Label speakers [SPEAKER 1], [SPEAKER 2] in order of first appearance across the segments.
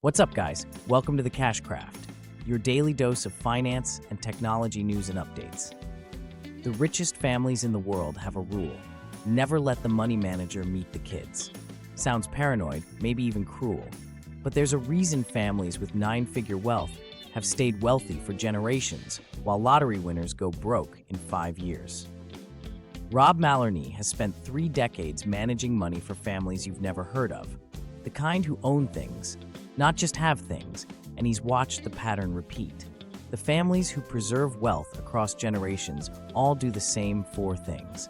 [SPEAKER 1] What's up, guys? Welcome to the Cash Craft, your daily dose of finance and technology news and updates. The richest families in the world have a rule: never let the money manager meet the kids. Sounds paranoid, maybe even cruel, but there's a reason families with nine-figure wealth have stayed wealthy for generations, while lottery winners go broke in 5 years. Rob Mallarny has spent 3 decades managing money for families you've never heard of, the kind who own things, not just have things, and he's watched the pattern repeat. The families who preserve wealth across generations all do the same 4 things.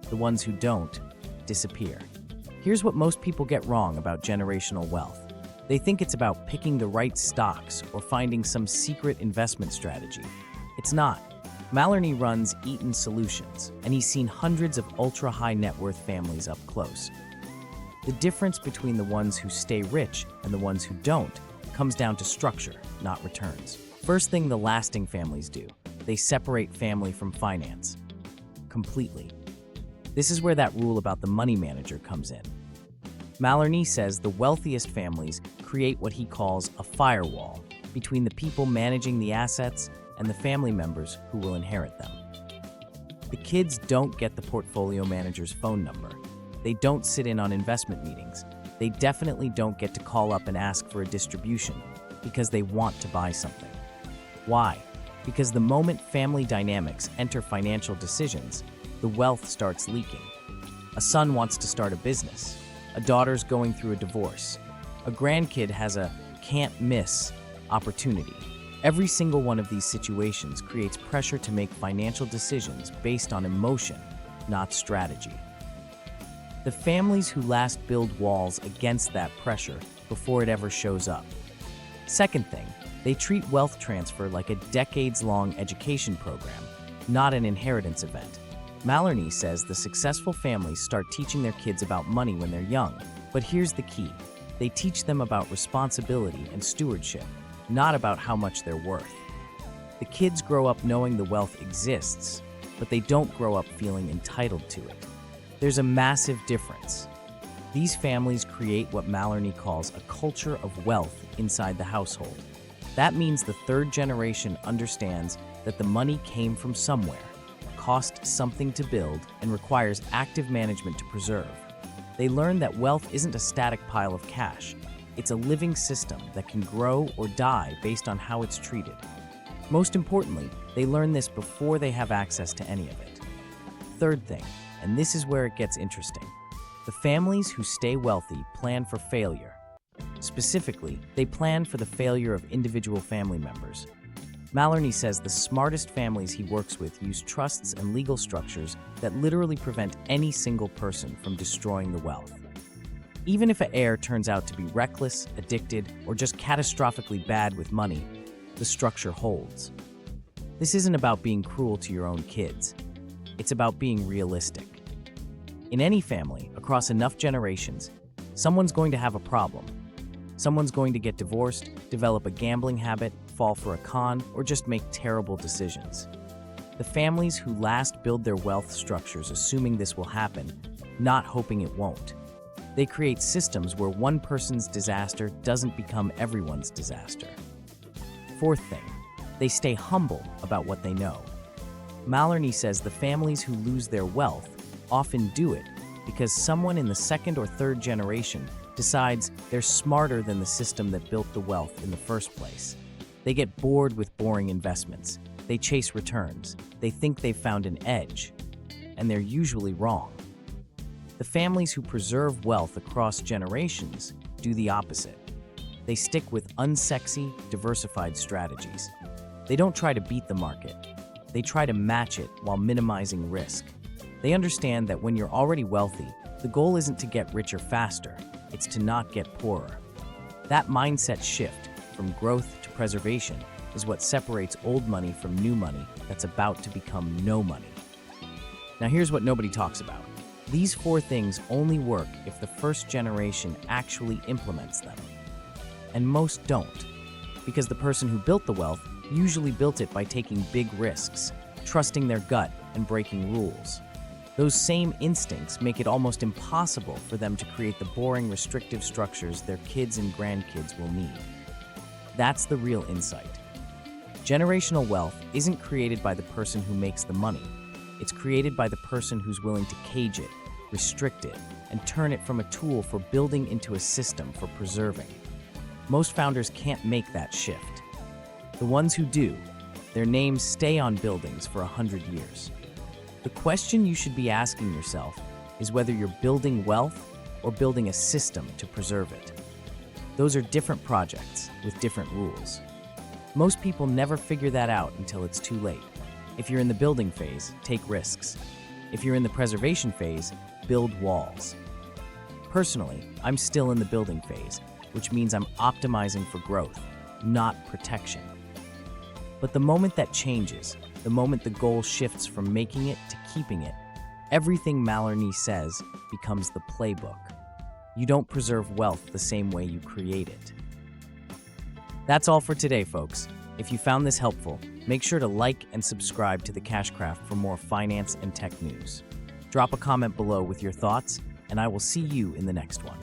[SPEAKER 1] The ones who don't disappear. Here's what most people get wrong about generational wealth. They think it's about picking the right stocks or finding some secret investment strategy. It's not. Mallarny runs Eaton Solutions, and he's seen hundreds of ultra-high net worth families up close. The difference between the ones who stay rich and the ones who don't comes down to structure, not returns. First thing the lasting families do, they separate family from finance. Completely. This is where that rule about the money manager comes in. Mallarny says the wealthiest families create what he calls a firewall between the people managing the assets and the family members who will inherit them. The kids don't get the portfolio manager's phone number. They don't sit in on investment meetings. They definitely don't get to call up and ask for a distribution because they want to buy something. Why? Because the moment family dynamics enter financial decisions, the wealth starts leaking. A son wants to start a business. A daughter's going through a divorce. A grandkid has a can't-miss opportunity. Every single one of these situations creates pressure to make financial decisions based on emotion, not strategy. The families who last build walls against that pressure before it ever shows up. Second thing, they treat wealth transfer like a decades-long education program, not an inheritance event. Mallarny says the successful families start teaching their kids about money when they're young, but here's the key. They teach them about responsibility and stewardship, not about how much they're worth. The kids grow up knowing the wealth exists, but they don't grow up feeling entitled to it. There's a massive difference. These families create what Mallarny calls a culture of wealth inside the household. That means the third generation understands that the money came from somewhere, cost something to build, and requires active management to preserve. They learn that wealth isn't a static pile of cash. It's a living system that can grow or die based on how it's treated. Most importantly, they learn this before they have access to any of it. Third thing, and this is where it gets interesting. The families who stay wealthy plan for failure. Specifically, they plan for the failure of individual family members. Mallarny says the smartest families he works with use trusts and legal structures that literally prevent any single person from destroying the wealth. Even if an heir turns out to be reckless, addicted, or just catastrophically bad with money, the structure holds. This isn't about being cruel to your own kids. It's about being realistic. In any family, across enough generations, someone's going to have a problem. Someone's going to get divorced, develop a gambling habit, fall for a con, or just make terrible decisions. The families who last build their wealth structures assuming this will happen, not hoping it won't. They create systems where one person's disaster doesn't become everyone's disaster. Fourth thing, they stay humble about what they know. Mallarny says the families who lose their wealth often do it because someone in the second or third generation decides they're smarter than the system that built the wealth in the first place. They get bored with boring investments. They chase returns. They think they've found an edge, and they're usually wrong. The families who preserve wealth across generations do the opposite. They stick with unsexy, diversified strategies. They don't try to beat the market. They try to match it while minimizing risk. They understand that when you're already wealthy, the goal isn't to get richer faster, it's to not get poorer. That mindset shift from growth to preservation is what separates old money from new money that's about to become no money. Now here's what nobody talks about. These 4 things only work if the first generation actually implements them. And most don't, because the person who built the wealth usually built it by taking big risks, trusting their gut, and breaking rules. Those same instincts make it almost impossible for them to create the boring, restrictive structures their kids and grandkids will need. That's the real insight. Generational wealth isn't created by the person who makes the money. It's created by the person who's willing to cage it, restrict it, and turn it from a tool for building into a system for preserving. Most founders can't make that shift. The ones who do, their names stay on buildings for 100 years. The question you should be asking yourself is whether you're building wealth or building a system to preserve it. Those are different projects with different rules. Most people never figure that out until it's too late. If you're in the building phase, take risks. If you're in the preservation phase, build walls. Personally, I'm still in the building phase, which means I'm optimizing for growth, not protection. But the moment that changes, the moment the goal shifts from making it to keeping it, everything Mallarmé says becomes the playbook. You don't preserve wealth the same way you create it. That's all for today, folks. If you found this helpful, make sure to like and subscribe to the Cashcraft for more finance and tech news. Drop a comment below with your thoughts, and I will see you in the next one.